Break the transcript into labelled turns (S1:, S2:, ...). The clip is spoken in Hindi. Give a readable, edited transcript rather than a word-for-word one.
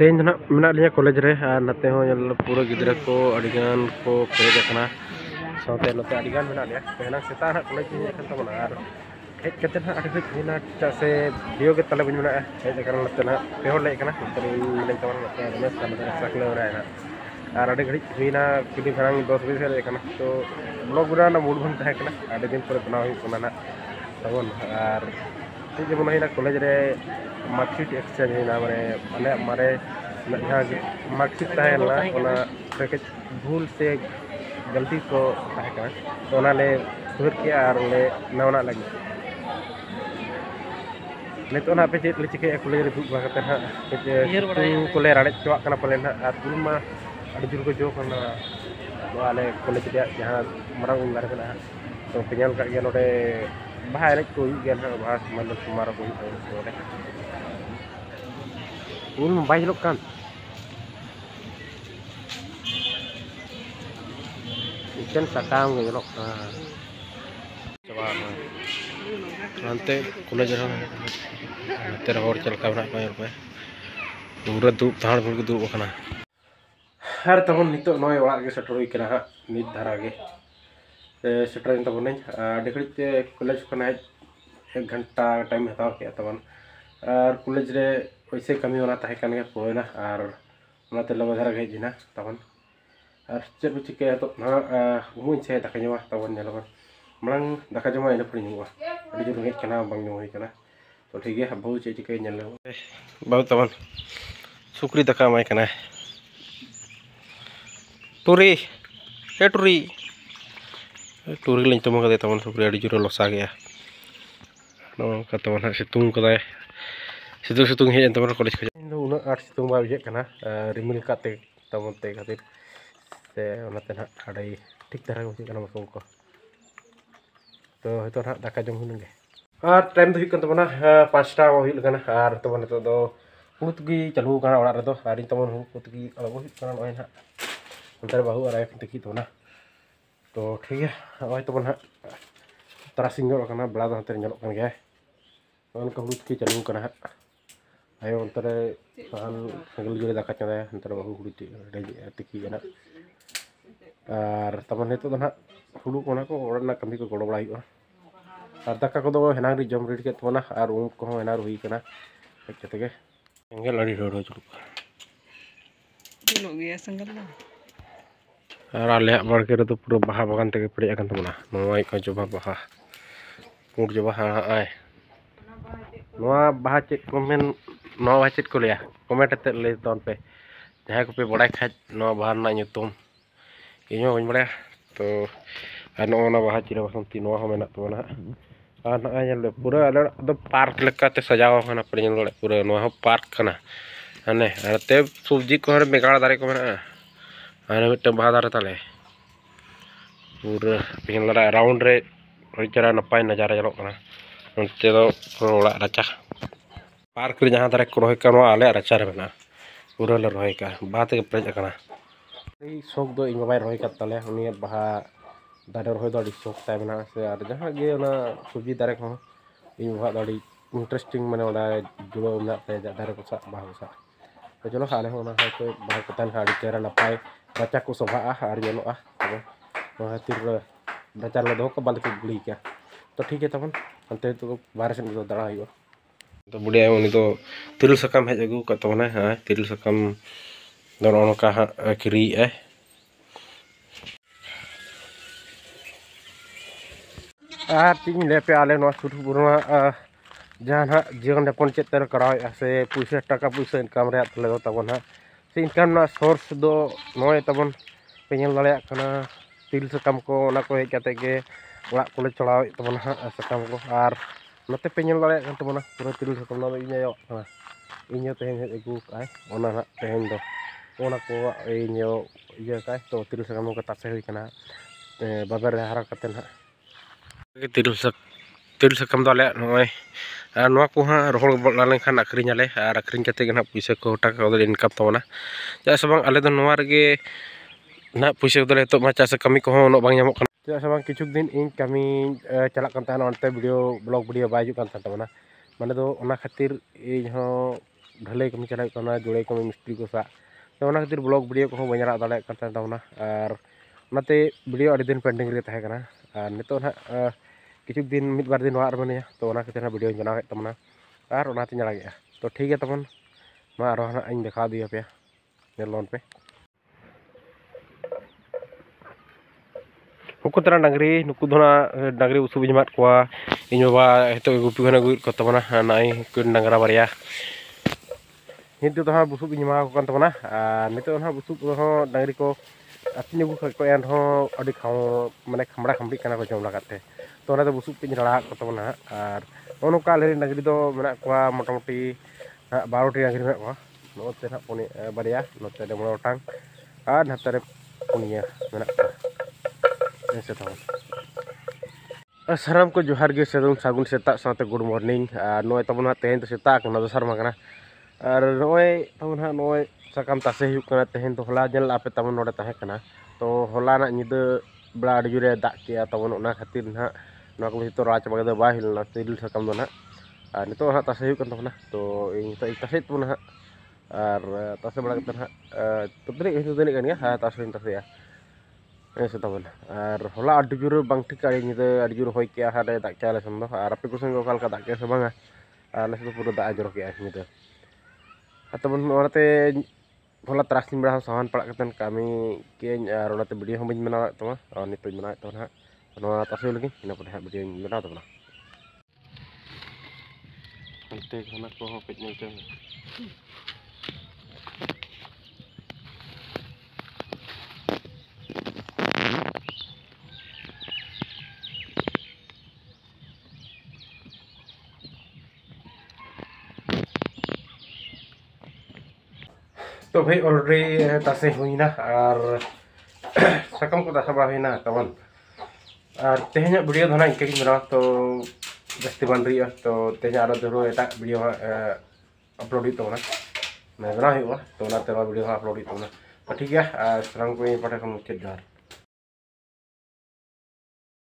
S1: तेज ना मेना लिया कॉलेज रे नते हो पूरा गिद्रा को अड़ीगान को पेज करना साथे नते अड़ीगान मेना लिया पहला सेता ना कॉलेज में हेजन तबना आर हेज कते ना अड़ी हिना से भिडियो के तले बन मेना हेज करना नते ना पेहर ले करना नते मिले तबन नते रमेश का नते सकले रहा और अड़ी घड़ी हिना किडी भरंग 10 बजे से करना तो ब्लॉग बना ना मूड बन तहे करना अड़ी दिन पर बनाव हुई करना तबन और ठीक है बना कॉलेज रे मार्कशीट एक्सचेंज होना माने अले मारे जहाँ मार्कशीट तहना पैकेज भूल से गलती को तहना तो ले सुधर किया और ले नवना लगे नितो ना पे चेक ले चिके कॉलेज रे दुब बाकते ना को ले राड़े चोकना पले ना और उनमा अड़ी जुर को जो करना वाले कॉलेज रे जहाँ मरंग उंगार के ना तो पेनल का गया नोडे बाहर को गया ना बाहर मतलब तुम्हारा कोई नोडे उन बाइज लोग कान इकन सकाम के लोग जवाब अंते कॉलेज रे तेरा और चल का बना पाए रुपए पूरा दूब थाड़ भर के दूब कना हर तबन नितो नय ओड़ा के सेटर हुई कना नित धारा के सेटर तबन डेखड़ीते कॉलेज खना 1 घंटा टाइम हताव के तबन और कॉलेज रे वैसे कमी होना तहे कन के पोयना और ओनाते लगे धारा के जिना तबन और चेक चिके तो ना उमुन से दाका जमा तबन नेलबन मरंग दाका जमा इन पड़ी हुआ अड़ी जो हेज कना बंग हुई कना तो ठीक है बहु चे चिके नेल बहुत तबन सुकरी दाका माय कना टूरी ए टूरी टूरी लिन तम कदे तबन सुकरी अड़ी जोर लसा गया नो का तबन सितुंग कदाय सितुंग सितुंग हेज तबन कॉलेज खज उना आठ सितुंग बा बुझे कना रिमिल काते तबन ते खातिर से ओनाते ना अड़ी ठीक तरह बुझे कना मसुम को तो हयतो ना दाका जम हुनगे और टाइम तो हुई तबना 5टा हुई लगना और तबन तो दो पुतगी चालू कना ओड़ा रे दो आरी तबन पुतगी अलग हुई कना नय ना अंतर बाहु और तकी तबना तो ठीक है ओय तबन तरासिंग कना बड़ा दो हते ñelok kan गया उनका पुतगी चालू कना आयो अंतरे साल संगल जोरे दाका चंदा अंतर बाहु हुड़ी तकी कना और तबन नितो ना हुड़ू कोना को ओड़ना कमी को गड़ो बड़ा हुआ और दाका को दो हेना रि जम रेडी के तबना और उम को हेना हुई कना कते के संगल अड़ी रोड हो जुड़ू दिनो गया संगल ना और आले बड़के रे तो पूरा बाहा बागान ते पड़े अकन तबना नोय को जबा बाहा पुर जबा आय नोआ बाहा चेक कमेंट नोआ बाहा चेक को लिया कमेंट ते ले तोन पे जहां को पे बड़ाय खाज नोआ बाहा ना nyutum इño बन बड़ा तो नोना बाहा चिरा बसंती नोआ हो मेना तबना और ना ले पूरा अदो पार्क लेकाते सजाव खाना पड़े पूरा नोआ हो पार्क खाना हाने ते सब्जी को हर बेगाड़ दारे को मेना हाने मिटे बाहा दारे ताले पूरा पेन लड़ा राउंड रे चरा नपाय नजारा जलो कना नते दो ओड़ा राचा पार्क रे जहां दारे को रोय का आले राचा रे मेना पूरा ले रोय का बात के प्रेज कना शौक दो इन बाबाई रोय काले उनी बाहा दारे रोय दो शौक ताय मेना से और जहां गे ना सब्जी दारे को इन बाहा दो इंटरेस्टिंग माने ओड़ा जुड़ो मेना ते दारे को सा बाहा सा तो चलो हाले हो ना तो बाहा को तन हाड़ी चेहरा नपाय राचा को सभा और जेलोआ तो तीर राचा ले दो को बाल के गुड़ी क्या तो ठीक है तबन अंते तो बाहर से तो दड़ा हुआ तो बुढ़िया उनी तो तिरल सकम हेज अगु का तबना हां तिरल सकम दोनों का किरी है तीन लेपे आले नो सुरु बुरना जहां जीवन यापन चेक तर कराव से पैसा टाका पैसा इनकम रे तले दो तबन से इनकम ना सोर्स दो नय तबन पेनल दाड़े कना तिल सकम को ना को हेज काते के ओड़ा कोले चढ़ाव तबन सकम को और नते पेनल दाड़े तबन पूरा तिल सकम ना इño कना इño तेन हेज अगु काय ओना ना तेन दो ओना को इño इया काय तो तिल सकम को तासे हुई कना बाबर हारा कते ना तिल सकम दाले नय नोआ को हां रोहड़ लाले खान अखरिन आले और अखरिन कते के ना पैसा को टाका को इनकम तबना जा सबंग आले दो नोआ रे ना पैसा दले तो मा चासे कमी को नो बांग नामो कना जा सबंग किछु दिन इन कमी चला कन तान अंते वीडियो ब्लॉग वीडियो बाय जु कन तबना माने दो ओना खातिर इन हो ढलई कमी चला जुड़े कमी मिस्त्री को सा तो खातिर ब्लॉग वीडियो को बी आड़ दाड़ा और वीडियो अड़ी दिन पेंडिंग रे तहकना और नितो ना किछु दिन मिद बार दिन वार बनिया तो खातिर वीडियो बनावे तमना और ओनाते आड़ा गया तो ठीक है तमन मा आरो ना इन देखा दिया पे नेलोन पे नुकु तरह डांगरी नुकु दोना डांगरी उसुब जमात कोआ इन बाबा हेतो गुपी खना गुइर को तमना नाई कुन डांगरा बारिया हिंदू तो हाँ बुसुब जमा को तमना नितो ना बुसुब हो डांगरी को अतिन अगू को एन हो अडी खाओ माने खमड़ा खमड़ी कना को जम लगाते तो ना बुसुब पिन रड़ा को तमना और ओनोका ले डांगरी दो मेना कोआ मोटामुटी 12टी डांगरी मेना कोआ नोते ना पुनी बारिया नोते दे मोटांग और नतरे पुनिया मेना ऐसे तो साराम को जोहार गे सदुम सागुन सेता साथे गुड मॉर्निंग नोय तबना तेहन तो सेता कना दोसर मागना और नोय तबना नोय साकाम तासे हुक कना तेहन तो होला जल आपे तबन नोडे ताहे कना तो होला ना निद बड़ा अडी जुरे दाग के तबन ओना खातिर ना नो को तो राज बागे दो बा हिलना तिल साकाम दो ना और नितो हा तासे हुक तबना तो इन तो तासे तबना और तासे बड़ा कते ना तो तरी हितो तनी कनिया हा तासे तासे ऐसे तबन और होला अडी जुरे बांग ठीक आड़ी निद अडी जुरे होय के हारे दाग चाले संदो और आपे को संग ओकाल का दाग के से बांगा आले से पूरा दाग जरो के निद तबन ओनाते होला तरासिन बड़ा सामान पड़ा कतन कमी के और ओनाते वीडियो हम बन बनाव तमा और नितो बनाव तो ना नोआ तासे लगी इन पर वीडियो बनाव तबना अंते खाना को हो पे नेते तो भाई ऑलरेडी तासे हुईना और सकम को दासा बड़ा हुईना तबन और तेहना वीडियो धना इनके बनाव तो जस्ती बन रही है तो तेहना आरो जरूर एटा वीडियो अपलोड ही तोना मैं बनाव हुआ तो ना तेरा वीडियो अपलोड ही तोना तो ठीक है साराम को पटे को मुझे जोहार।